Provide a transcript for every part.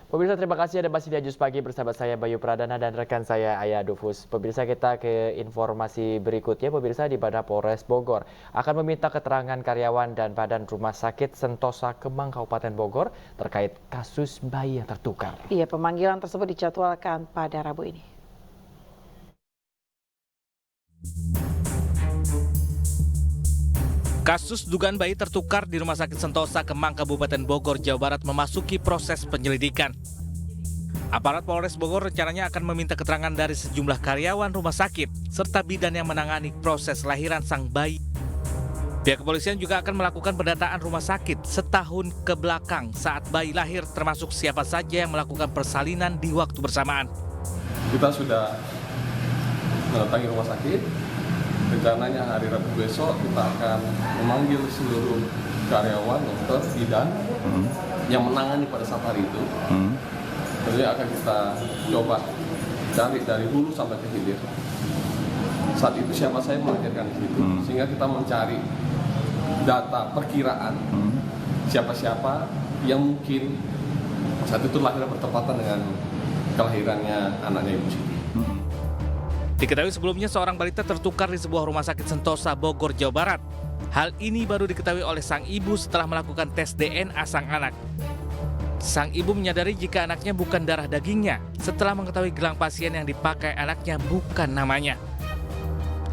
Pemirsa, terima kasih Anda masih di Ajus Pagi bersama saya Bayu Pradana dan rekan saya Ayah Dufus. Pemirsa, kita ke informasi berikutnya. Pemirsa, di mana Polres Bogor akan meminta keterangan karyawan dan badan rumah sakit Sentosa Kemang Kabupaten Bogor terkait kasus bayi yang tertukar. Iya, pemanggilan tersebut dijadwalkan pada Rabu ini. Kasus dugaan bayi tertukar di Rumah Sakit Sentosa Kemang Kabupaten Bogor, Jawa Barat memasuki proses penyelidikan. Aparat Polres Bogor rencananya akan meminta keterangan dari sejumlah karyawan rumah sakit serta bidan yang menangani proses lahiran sang bayi. Pihak kepolisian juga akan melakukan pendataan rumah sakit setahun ke belakang saat bayi lahir, termasuk siapa saja yang melakukan persalinan di waktu bersamaan. Kita sudah mendatangi rumah sakit. Rencananya hari Rabu besok kita akan memanggil seluruh karyawan, dokter, bidan yang menangani pada saat hari itu. Tentunya akan kita coba cari dari hulu sampai ke hilir. Saat itu siapa saya melahirkan di situ, sehingga kita mencari data perkiraan siapa-siapa yang mungkin saat itu lahir bertepatan dengan kelahirannya anaknya Ibu Siti. Diketahui sebelumnya seorang balita tertukar di sebuah rumah sakit Sentosa Bogor, Jawa Barat. Hal ini baru diketahui oleh sang ibu setelah melakukan tes DNA sang anak. Sang ibu menyadari jika anaknya bukan darah dagingnya setelah mengetahui gelang pasien yang dipakai anaknya bukan namanya.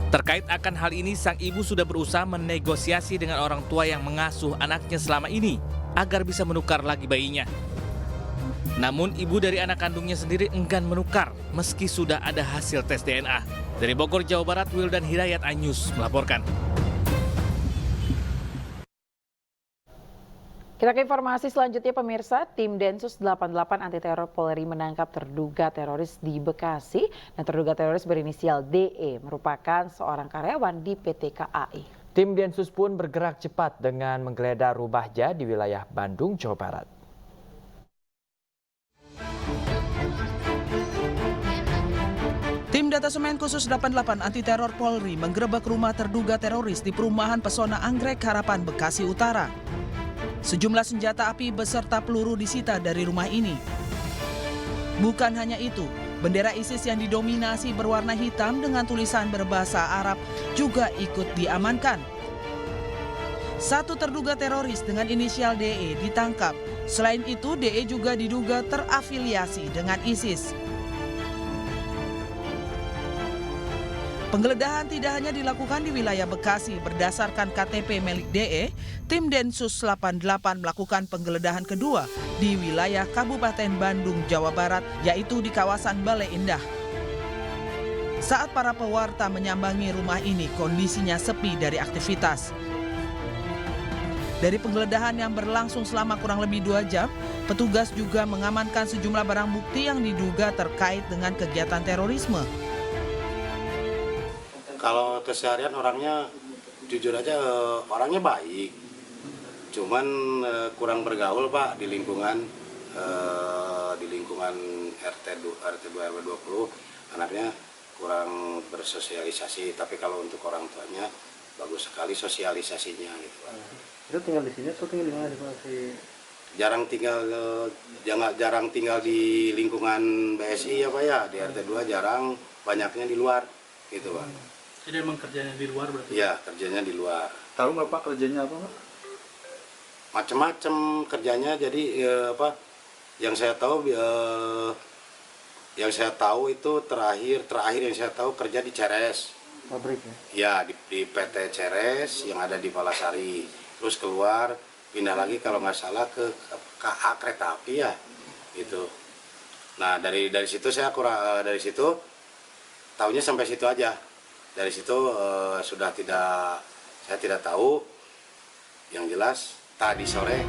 Terkait akan hal ini, sang ibu sudah berusaha menegosiasi dengan orang tua yang mengasuh anaknya selama ini agar bisa menukar lagi bayinya. Namun ibu dari anak kandungnya sendiri enggan menukar meski sudah ada hasil tes DNA. Dari Bogor, Jawa Barat, Wildan Hidayat, iNews melaporkan. Kita ke informasi selanjutnya, pemirsa. Tim Densus 88 Anti Teror Polri menangkap terduga teroris di Bekasi. Dan terduga teroris berinisial DE merupakan seorang karyawan di PT KAI. Tim Densus pun bergerak cepat dengan menggeledah rumah Ja di wilayah Bandung, Jawa Barat. Tim Datasemen Khusus 88 Anti Teror Polri menggerebek rumah terduga teroris di perumahan Pesona Anggrek Harapan, Bekasi Utara. Sejumlah senjata api beserta peluru disita dari rumah ini. Bukan hanya itu, bendera ISIS yang didominasi berwarna hitam dengan tulisan berbahasa Arab juga ikut diamankan. Satu terduga teroris dengan inisial DE ditangkap. Selain itu, DE juga diduga terafiliasi dengan ISIS. Penggeledahan tidak hanya dilakukan di wilayah Bekasi. Berdasarkan KTP milik DE, tim Densus 88 melakukan penggeledahan kedua di wilayah Kabupaten Bandung, Jawa Barat, yaitu di kawasan Bale Indah. Saat para pewarta menyambangi rumah ini, kondisinya sepi dari aktivitas. Dari penggeledahan yang berlangsung selama kurang lebih 2 jam, petugas juga mengamankan sejumlah barang bukti yang diduga terkait dengan kegiatan terorisme. Kalau keseharian orangnya jujur aja orangnya baik, cuman kurang bergaul Pak di lingkungan RT 2 RW 20 anaknya kurang bersosialisasi. Tapi kalau untuk orang tuanya bagus sekali sosialisasinya gitu Pak. Itu tinggal di sini atau tinggal di mana Pak? Jarang tinggal di lingkungan BSI ya Pak ya, di RT 2 jarang, banyaknya di luar gitu Pak. Jadi emang kerjanya di luar berarti? Iya, kerjanya di luar. Tahu nggak Pak kerjanya apa Pak? Macam-macam kerjanya, jadi yang saya tahu itu terakhir yang saya tahu kerja di Ceres. Pabrik ya? Ya, di PT Ceres yang ada di Palasari. Terus keluar pindah lagi kalau nggak salah ke KA Kereta Api ya, gitu. Nah dari situ saya dari situ tahunya sampai situ aja. Dari situ saya tidak tahu. Yang jelas tadi sore.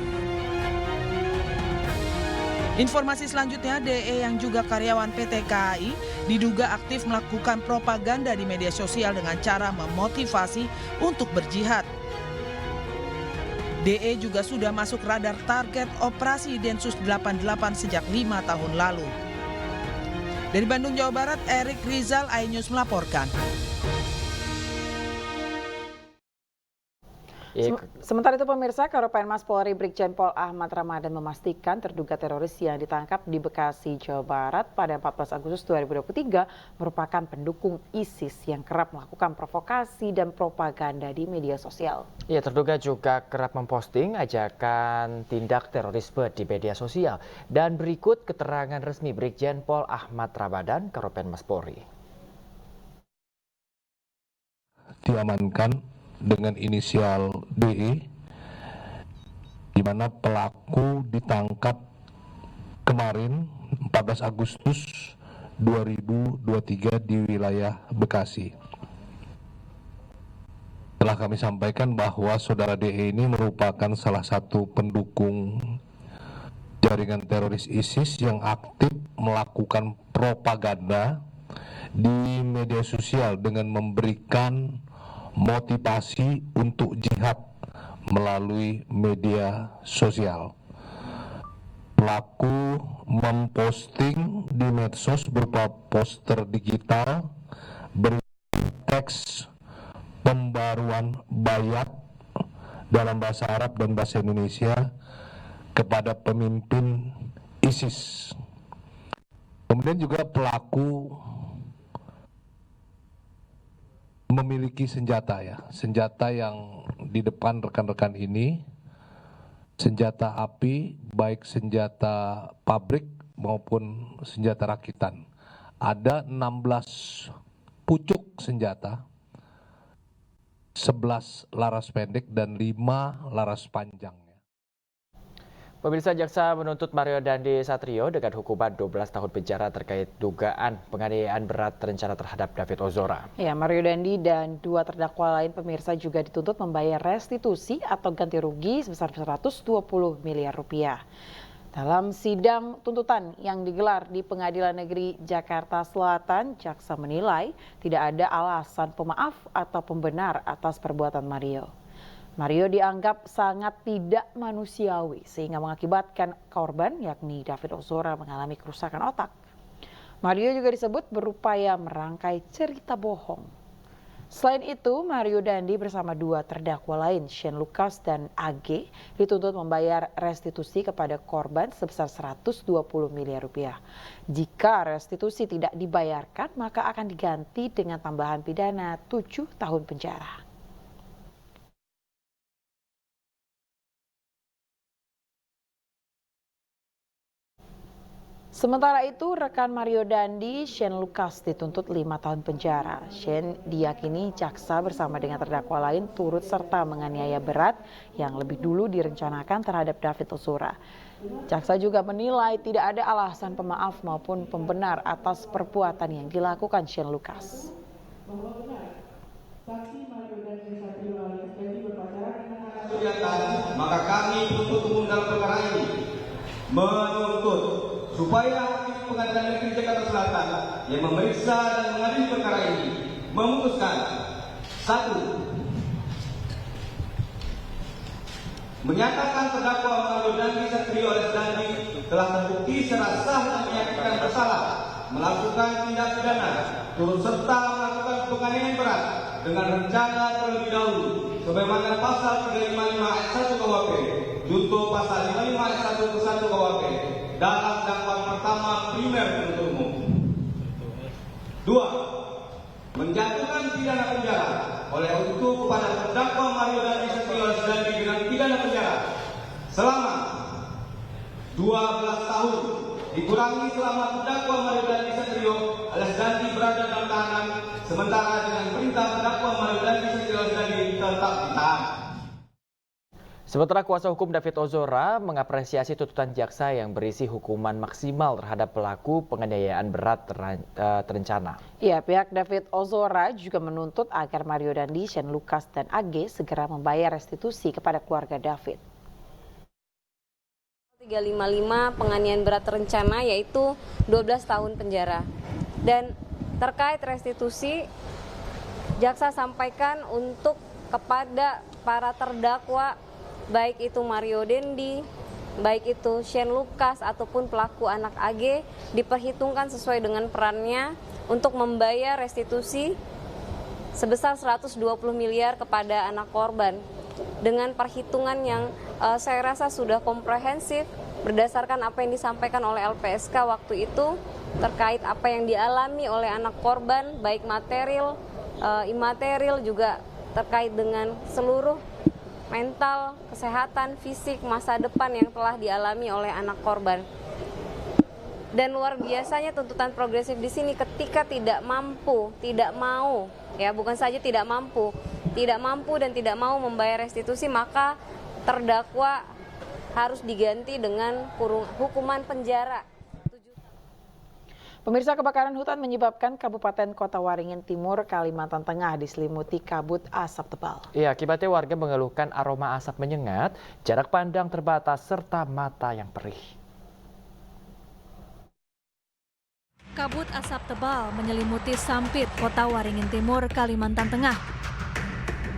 Informasi selanjutnya, DE yang juga karyawan PT KAI diduga aktif melakukan propaganda di media sosial dengan cara memotivasi untuk berjihad. DE juga sudah masuk radar target operasi Densus 88 sejak 5 tahun lalu. Dari Bandung, Jawa Barat, Erik Rizal, iNews melaporkan. Sementara itu pemirsa, Karopenmas Polri Brigjen Pol Ahmad Ramadan memastikan terduga teroris yang ditangkap di Bekasi, Jawa Barat pada 14 Agustus 2023 merupakan pendukung ISIS yang kerap melakukan provokasi dan propaganda di media sosial. Ya, terduga juga kerap memposting ajakan tindak terorisme di media sosial. Dan berikut keterangan resmi Brigjen Pol Ahmad Ramadan, Karopenmas Polri. Diamankan dengan inisial DE, di mana pelaku ditangkap kemarin 14 Agustus 2023 di wilayah Bekasi. Telah kami sampaikan bahwa saudara DE ini merupakan salah satu pendukung jaringan teroris ISIS yang aktif melakukan propaganda di media sosial dengan memberikan motivasi untuk jihad melalui media sosial. Pelaku memposting di medsos berupa poster digital berteks pembaruan bayat dalam bahasa Arab dan bahasa Indonesia kepada pemimpin ISIS. Kemudian juga pelaku memiliki senjata yang di depan rekan-rekan ini, senjata api, baik senjata pabrik maupun senjata rakitan. Ada 16 pucuk senjata, 11 laras pendek dan 5 laras panjang. Pemirsa, jaksa menuntut Mario Dandi Satrio dengan hukuman 12 tahun penjara terkait dugaan penganiayaan berat terencana terhadap David Ozora. Ya, Mario Dandi dan 2 terdakwa lain pemirsa juga dituntut membayar restitusi atau ganti rugi sebesar 120 miliar rupiah. Dalam sidang tuntutan yang digelar di Pengadilan Negeri Jakarta Selatan, jaksa menilai tidak ada alasan pemaaf atau pembenar atas perbuatan Mario. Mario dianggap sangat tidak manusiawi sehingga mengakibatkan korban yakni David Ozora mengalami kerusakan otak. Mario juga disebut berupaya merangkai cerita bohong. Selain itu, Mario Dandi bersama 2 terdakwa lain, Shane Lucas dan AG, dituntut membayar restitusi kepada korban sebesar 120 miliar rupiah. Jika restitusi tidak dibayarkan, maka akan diganti dengan tambahan pidana 7 tahun penjara. Sementara itu, rekan Mario Dandi, Shane Lucas dituntut 5 tahun penjara. Shane diyakini jaksa bersama dengan terdakwa lain turut serta menganiaya berat yang lebih dulu direncanakan terhadap David Ozora. Jaksa juga menilai tidak ada alasan pemaaf maupun pembenar atas perbuatan yang dilakukan Shane Lucas. Maka kami untuk umum dalam perkara ini menuntut supaya Hakim Pengadilan Negeri Jakarta Selatan yang memeriksa dan mengadili perkara ini memutuskan 1. Menyatakan terdakwa Mario Dandi Satrio alias Dandi telah terbukti secara sah dan menyatakan bersalah melakukan tindak pidana turut serta melakukan penganiayaan berat dengan rencana terlebih dahulu sebagaimana pasal 355 ayat 1 KUHP junto pasal 55 ayat 1 ke 1 KUHP dalam dakwaan pertama primer penuntut umum. 2. Menjatuhkan pidana penjara oleh itu kepada terdakwa Mario Dandi Satrio alias Dandi dengan pidana penjara selama 12 tahun dikurangi selama terdakwa Mario Dandi Satrio alias Dandi berada dalam tahanan sementara dengan perintah terdakwa Mario Dandi Satrio alias Dandi tetap ditahan. Sementara kuasa hukum David Ozora mengapresiasi tuntutan jaksa yang berisi hukuman maksimal terhadap pelaku penganiayaan berat terencana. Ya, pihak David Ozora juga menuntut agar Mario Dandi, Shane Lucas, dan AG segera membayar restitusi kepada keluarga David. 355 penganiayaan berat terencana yaitu 12 tahun penjara. Dan terkait restitusi, jaksa sampaikan untuk kepada para terdakwa baik itu Mario Dandi, baik itu Shane Lucas ataupun pelaku anak AG diperhitungkan sesuai dengan perannya untuk membayar restitusi sebesar 120 miliar kepada anak korban. dengan perhitungan yang saya rasa sudah komprehensif berdasarkan apa yang disampaikan oleh LPSK waktu itu terkait apa yang dialami oleh anak korban, baik material, imaterial, juga terkait dengan seluruh mental, kesehatan, fisik, masa depan yang telah dialami oleh anak korban. Dan luar biasanya tuntutan progresif di sini ketika tidak mampu, tidak mau, ya bukan saja tidak mampu dan tidak mau membayar restitusi, maka terdakwa harus diganti dengan hukuman penjara. Pemirsa, kebakaran hutan menyebabkan Kabupaten Kota Waringin Timur, Kalimantan Tengah diselimuti kabut asap tebal. Iya, akibatnya warga mengeluhkan aroma asap menyengat, jarak pandang terbatas, serta mata yang perih. Kabut asap tebal menyelimuti Sampit, Kota Waringin Timur, Kalimantan Tengah.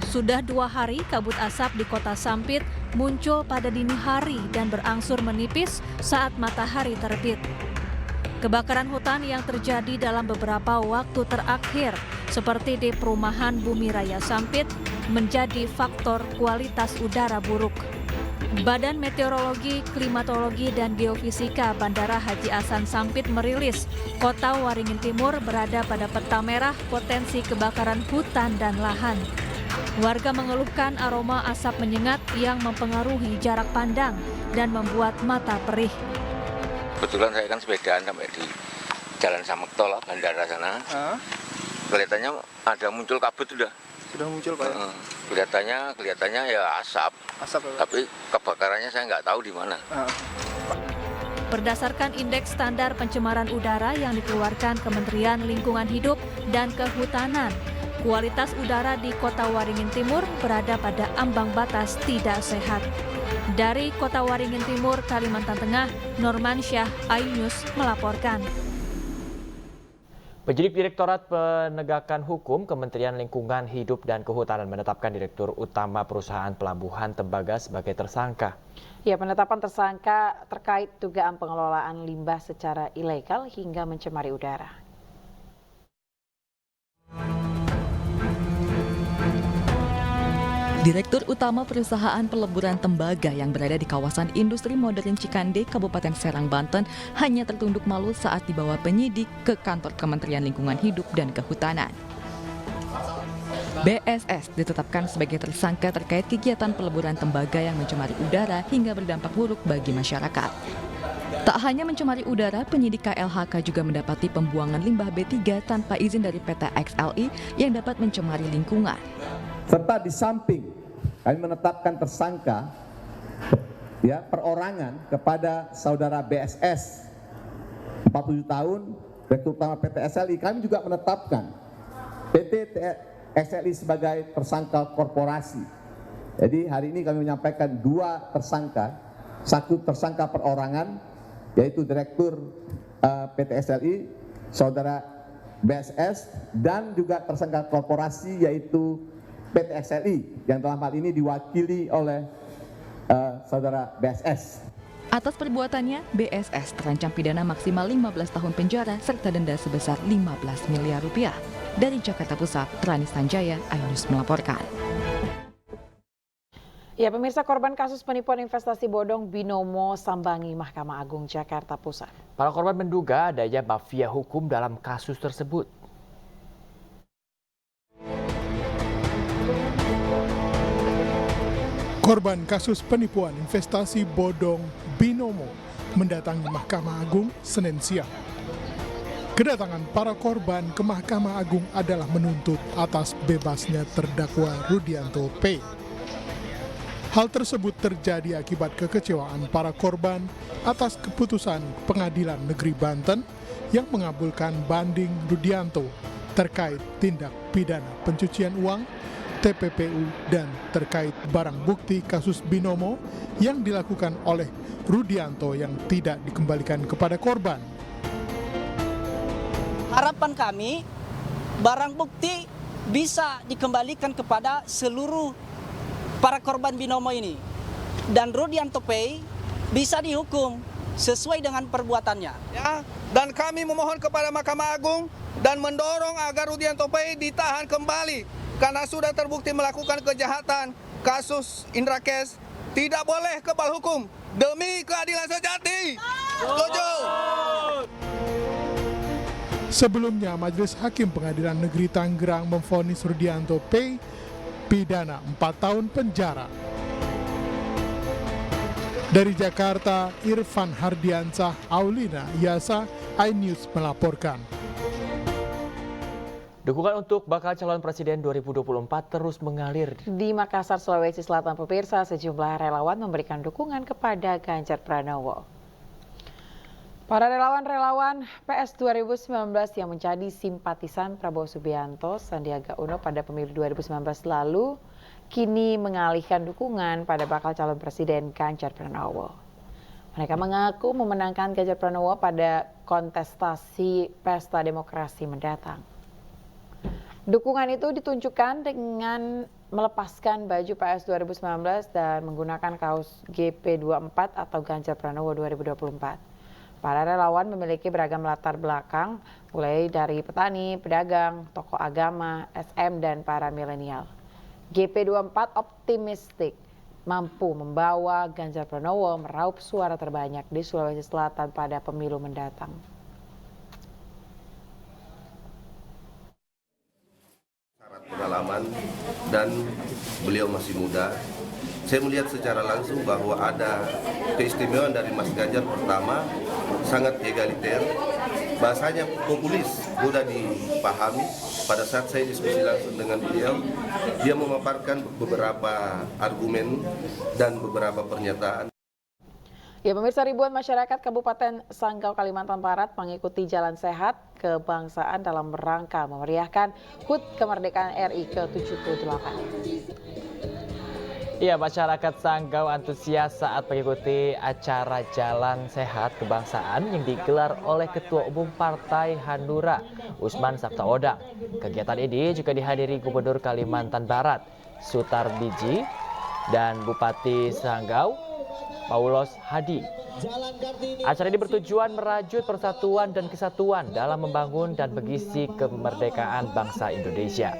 Sudah 2 hari kabut asap di Kota Sampit muncul pada dini hari dan berangsur menipis saat matahari terbit. Kebakaran hutan yang terjadi dalam beberapa waktu terakhir, seperti di perumahan Bumi Raya Sampit, menjadi faktor kualitas udara buruk. Badan Meteorologi, Klimatologi, dan Geofisika Bandara Haji Hasan Sampit merilis Kota Waringin Timur berada pada peta merah potensi kebakaran hutan dan lahan. Warga mengeluhkan aroma asap menyengat yang mempengaruhi jarak pandang dan membuat mata perih. Kebetulan saya kan sepedaan sampai di Jalan Samektol, bandara sana. Kelihatannya ada muncul kabut sudah muncul, Pak. Kelihatannya ya asap. Tapi kebakarannya saya nggak tahu di mana. Berdasarkan indeks standar pencemaran udara yang dikeluarkan Kementerian Lingkungan Hidup dan Kehutanan, kualitas udara di Kota Waringin Timur berada pada ambang batas tidak sehat. Dari Kota Waringin Timur, Kalimantan Tengah, Norman Syah, iNews melaporkan. Penyidik Direktorat Penegakan Hukum Kementerian Lingkungan Hidup dan Kehutanan menetapkan Direktur Utama Perusahaan Pelabuhan Tembaga sebagai tersangka. Ya, penetapan tersangka terkait dugaan pengelolaan limbah secara ilegal hingga mencemari udara. Direktur Utama Perusahaan Peleburan Tembaga yang berada di kawasan industri modern Cikande, Kabupaten Serang, Banten, hanya tertunduk malu saat dibawa penyidik ke kantor Kementerian Lingkungan Hidup dan Kehutanan. BSS ditetapkan sebagai tersangka terkait kegiatan peleburan tembaga yang mencemari udara hingga berdampak buruk bagi masyarakat. Tak hanya mencemari udara, penyidik KLHK juga mendapati pembuangan limbah B3 tanpa izin dari PT XLI yang dapat mencemari lingkungan. Serta di samping kami menetapkan tersangka perorangan kepada saudara BSS 47 tahun, Direktur Utama PT XLI. Kami juga menetapkan PT XLI sebagai tersangka korporasi. Jadi hari ini kami menyampaikan 2 tersangka, 1 tersangka perorangan yaitu Direktur PT XLI, saudara BSS, dan juga tersangka korporasi yaitu PT XLI yang dalam hal ini diwakili oleh saudara BSS. Atas perbuatannya, BSS terancam pidana maksimal 15 tahun penjara serta denda sebesar 15 miliar rupiah. Dari Jakarta Pusat, Ranis Tanjaya, iNews melaporkan. Ya, pemirsa, korban kasus penipuan investasi bodong Binomo sambangi Mahkamah Agung Jakarta Pusat. Para korban menduga adanya mafia hukum dalam kasus tersebut. Korban kasus penipuan investasi bodong Binomo mendatangi Mahkamah Agung Senin siang. Kedatangan para korban ke Mahkamah Agung adalah menuntut atas bebasnya terdakwa Rudianto P. Hal tersebut terjadi akibat kekecewaan para korban atas keputusan Pengadilan Negeri Banten yang mengabulkan banding Rudianto terkait tindak pidana pencucian uang, TPPU, dan terkait barang bukti kasus Binomo yang dilakukan oleh Rudianto yang tidak dikembalikan kepada korban. Harapan kami, barang bukti bisa dikembalikan kepada seluruh para korban Binomo ini. Dan Rudianto P bisa dihukum sesuai dengan perbuatannya. Ya, dan kami memohon kepada Mahkamah Agung dan mendorong agar Rudianto P ditahan kembali karena sudah terbukti melakukan kejahatan kasus Indra Kes tidak boleh kebal hukum demi keadilan sejati. Setuju. Sebelumnya, Majelis Hakim Pengadilan Negeri Tangerang memvonis Rudianto P. pidana 4 tahun penjara. Dari Jakarta, Irfan Hardiansah, Aulina Yasa, iNews melaporkan. Dukungan untuk bakal calon presiden 2024 terus mengalir. Di Makassar, Sulawesi Selatan, pemirsa, sejumlah relawan memberikan dukungan kepada Ganjar Pranowo. Para relawan-relawan PS 2019 yang menjadi simpatisan Prabowo Subianto, Sandiaga Uno pada pemilu 2019 lalu, kini mengalihkan dukungan pada bakal calon presiden Ganjar Pranowo. Mereka mengaku memenangkan Ganjar Pranowo pada kontestasi Pesta Demokrasi mendatang. Dukungan itu ditunjukkan dengan melepaskan baju PS 2019 dan menggunakan kaos GP24 atau Ganjar Pranowo 2024. Para relawan memiliki beragam latar belakang, mulai dari petani, pedagang, tokoh agama, SM, dan para milenial. GP24 optimistik mampu membawa Ganjar Pranowo meraup suara terbanyak di Sulawesi Selatan pada pemilu mendatang. Syarat pengalaman dan beliau masih muda. Saya melihat secara langsung bahwa ada keistimewaan dari Mas Ganjar. Pertama, sangat egaliter, bahasanya populis, mudah dipahami. Pada saat saya diskusi langsung dengan beliau, dia memaparkan beberapa argumen dan beberapa pernyataan. Ya, pemirsa, ribuan masyarakat Kabupaten Sanggau, Kalimantan Barat mengikuti Jalan Sehat Kebangsaan dalam rangka memeriahkan HUT Kemerdekaan RI ke-78. Ya, masyarakat Sanggau antusias saat mengikuti acara Jalan Sehat Kebangsaan yang digelar oleh Ketua Umum Partai Hanura, Usman Sabtaodang. Kegiatan ini juga dihadiri Gubernur Kalimantan Barat, Sutarbiji, dan Bupati Sanggau, Paulos Hadi. Acara ini bertujuan merajut persatuan dan kesatuan dalam membangun dan mengisi kemerdekaan bangsa Indonesia.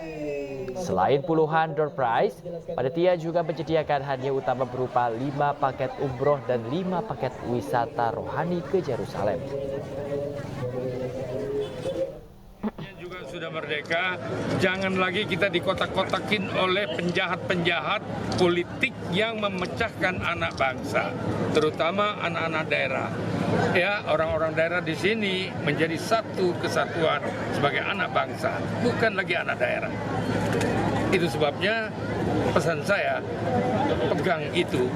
Selain puluhan door prize, panitia juga menyediakan hadiah utama berupa 5 paket umroh dan 5 paket wisata rohani ke Yerusalem. Juga sudah merdeka, jangan lagi kita dikotak-kotakin oleh penjahat-penjahat politik yang memecahkan anak bangsa, terutama anak-anak daerah. Ya, orang-orang daerah di sini menjadi satu kesatuan sebagai anak bangsa, bukan lagi anak daerah. Itu sebabnya pesan saya, pegang itu.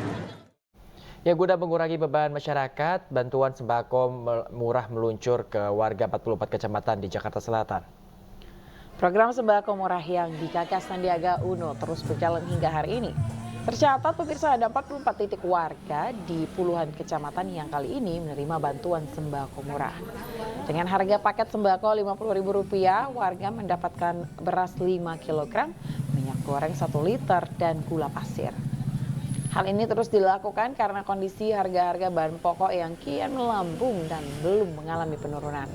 Ya, guna mengurangi beban masyarakat, bantuan sembako murah meluncur ke warga 44 kecamatan di Jakarta Selatan. Program sembako murah yang digagas Sandiaga Uno terus berjalan hingga hari ini. Tercatat, pemirsa, ada 44 titik warga di puluhan kecamatan yang kali ini menerima bantuan sembako murah. Dengan harga paket sembako Rp50.000, warga mendapatkan beras 5 kg, minyak goreng 1 liter, dan gula pasir. Hal ini terus dilakukan karena kondisi harga-harga bahan pokok yang kian melambung dan belum mengalami penurunan.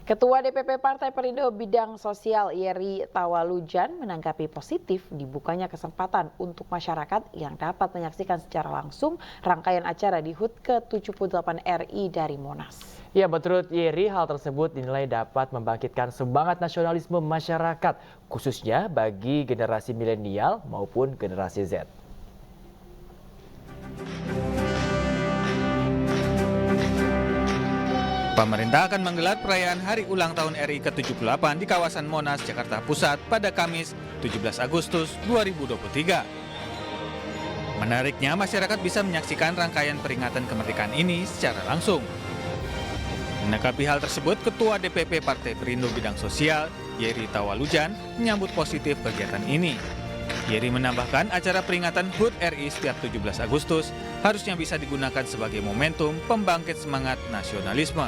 Ketua DPP Partai Perindo Bidang Sosial Yeri Tawalujan menanggapi positif dibukanya kesempatan untuk masyarakat yang dapat menyaksikan secara langsung rangkaian acara di HUT ke-78 RI dari Monas. Ya, menurut Yeri, hal tersebut dinilai dapat membangkitkan semangat nasionalisme masyarakat, khususnya bagi generasi milenial maupun generasi Z. Pemerintah akan menggelar perayaan Hari Ulang Tahun RI ke-78 di kawasan Monas, Jakarta Pusat pada Kamis 17 Agustus 2023. Menariknya, masyarakat bisa menyaksikan rangkaian peringatan kemerdekaan ini secara langsung. Menanggapi hal tersebut, Ketua DPP Partai Perindo Bidang Sosial, Yeri Tawalujan, menyambut positif kegiatan ini. Yeri menambahkan acara peringatan HUT RI setiap 17 Agustus harusnya bisa digunakan sebagai momentum pembangkit semangat nasionalisme.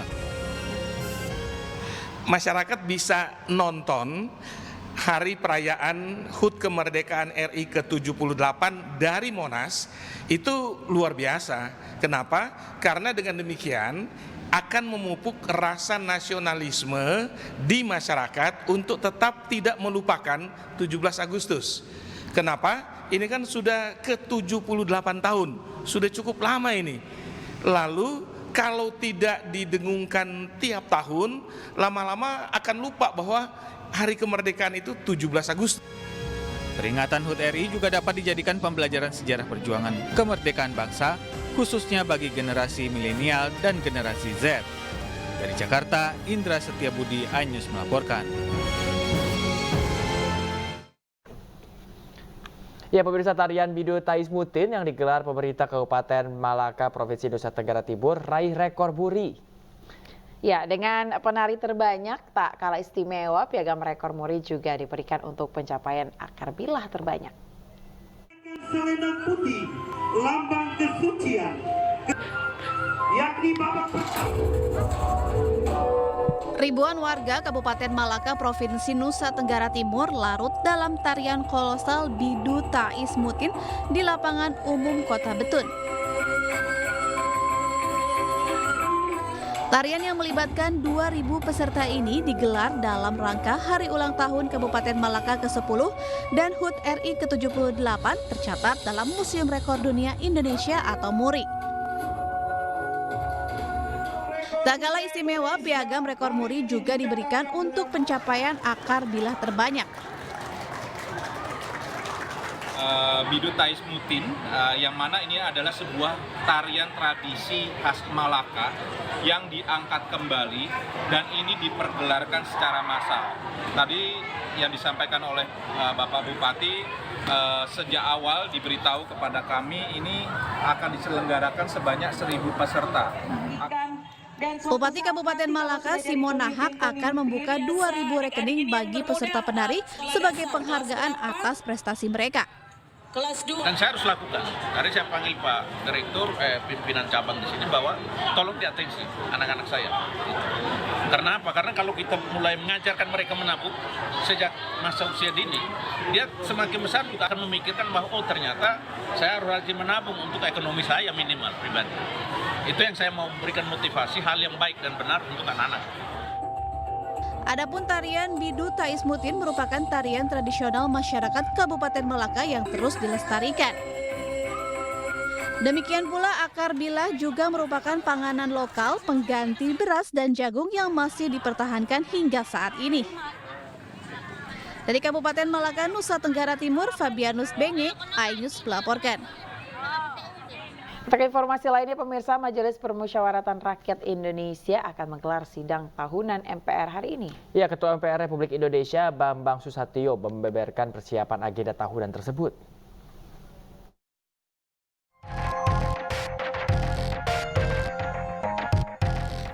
Masyarakat bisa nonton Hari perayaan HUT kemerdekaan RI ke-78 dari Monas itu luar biasa. Kenapa? Karena dengan demikian akan memupuk rasa nasionalisme di masyarakat untuk tetap tidak melupakan 17 Agustus. Kenapa? Ini kan sudah ke-78 tahun, sudah cukup lama ini. Lalu kalau tidak didengungkan tiap tahun, lama-lama akan lupa bahwa hari kemerdekaan itu 17 Agustus. Peringatan HUT RI juga dapat dijadikan pembelajaran sejarah perjuangan kemerdekaan bangsa, khususnya bagi generasi milenial dan generasi Z. Dari Jakarta, Indra Setiabudi, iNews melaporkan. Ya, pemirsa, tarian Bidu Taismutin yang digelar pemerintah Kabupaten Malaka, Provinsi Nusa Tenggara Timur, raih rekor muri. Ya, dengan penari terbanyak tak kalah istimewa, piagam rekor muri juga diberikan untuk pencapaian akar bilah terbanyak. Selendang putih, lambang kesucian, yakni babak Ribuan warga Kabupaten Malaka, Provinsi Nusa Tenggara Timur larut dalam tarian kolosal Bidu Taismutin di lapangan umum Kota Betun. Tarian yang melibatkan 2.000 peserta ini digelar dalam rangka Hari Ulang Tahun Kabupaten Malaka ke-10 dan HUT RI ke-78 tercatat dalam Museum Rekor Dunia Indonesia atau MURI. Tak kalah istimewa, piagam rekor MURI juga diberikan untuk pencapaian akar bilah terbanyak. Bidu Taismutin, yang mana ini adalah sebuah tarian tradisi khas Malaka yang diangkat kembali dan ini dipergelarkan secara massal. Tadi yang disampaikan oleh Bapak Bupati, sejak awal diberitahu kepada kami ini akan diselenggarakan sebanyak 1.000 peserta. Bupati Kabupaten Malaka, Simon Nahak, akan membuka 2.000 rekening bagi peserta penari sebagai penghargaan atas prestasi mereka. Dan saya harus lakukan. Hari saya panggil Pak Direktur, pimpinan cabang di sini bahwa tolong diatensi anak-anak saya. Karena apa? Karena kalau kita mulai mengajarkan mereka menabung sejak masa usia dini, dia semakin besar juga akan memikirkan bahwa oh ternyata saya harus rajin menabung untuk ekonomi saya minimal pribadi. Itu yang saya mau berikan motivasi, hal yang baik dan benar untuk anak-anak. Adapun tarian Bidu Taismutin merupakan tarian tradisional masyarakat Kabupaten Malaka yang terus dilestarikan. Demikian pula akar bilah juga merupakan panganan lokal pengganti beras dan jagung yang masih dipertahankan hingga saat ini. Dari Kabupaten Malaka, Nusa Tenggara Timur, Fabianus Benge, iNews melaporkan. Untuk informasi lainnya, pemirsa, Majelis Permusyawaratan Rakyat Indonesia akan menggelar sidang tahunan MPR hari ini. Ya, Ketua MPR Republik Indonesia Bambang Susatyo membeberkan persiapan agenda tahunan tersebut.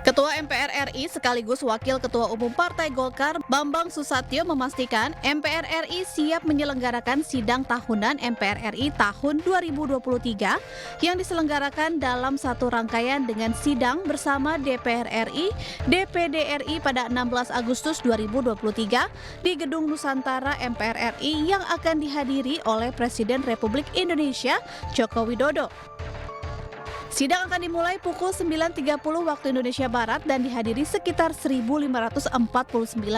Ketua MPR RI sekaligus Wakil Ketua Umum Partai Golkar Bambang Susatyo memastikan MPR RI siap menyelenggarakan sidang tahunan MPR RI tahun 2023 yang diselenggarakan dalam satu rangkaian dengan sidang bersama DPR RI, DPD RI pada 16 Agustus 2023 di Gedung Nusantara MPR RI yang akan dihadiri oleh Presiden Republik Indonesia Joko Widodo. Sidang akan dimulai pukul 9.30 waktu Indonesia Barat dan dihadiri sekitar 1.549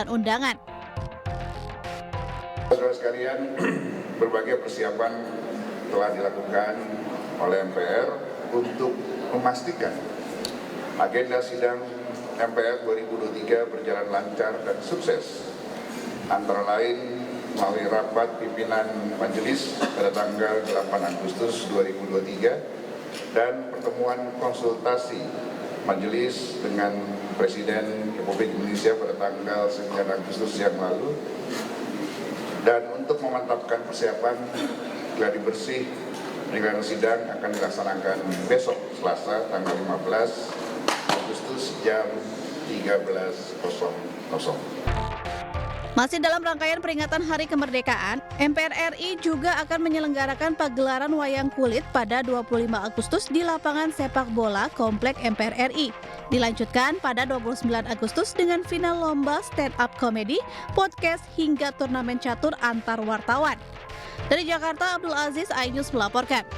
undangan. Saudara sekalian, berbagai persiapan telah dilakukan oleh MPR untuk memastikan agenda sidang MPR 2023 berjalan lancar dan sukses. Antara lain melalui rapat pimpinan majelis pada tanggal 8 Agustus 2023 dan pertemuan konsultasi majelis dengan Presiden Republik Indonesia pada tanggal 9 Agustus yang lalu. Dan untuk memantapkan persiapan gladi bersih penyelenggaraan sidang akan dilaksanakan besok Selasa tanggal 15 Agustus jam 13.00. Masih dalam rangkaian peringatan Hari Kemerdekaan, MPR RI juga akan menyelenggarakan pagelaran wayang kulit pada 25 Agustus di lapangan sepak bola Komplek MPR RI. Dilanjutkan pada 29 Agustus dengan final lomba stand-up comedy, podcast, hingga turnamen catur antar wartawan. Dari Jakarta, Abdul Aziz, iNews melaporkan.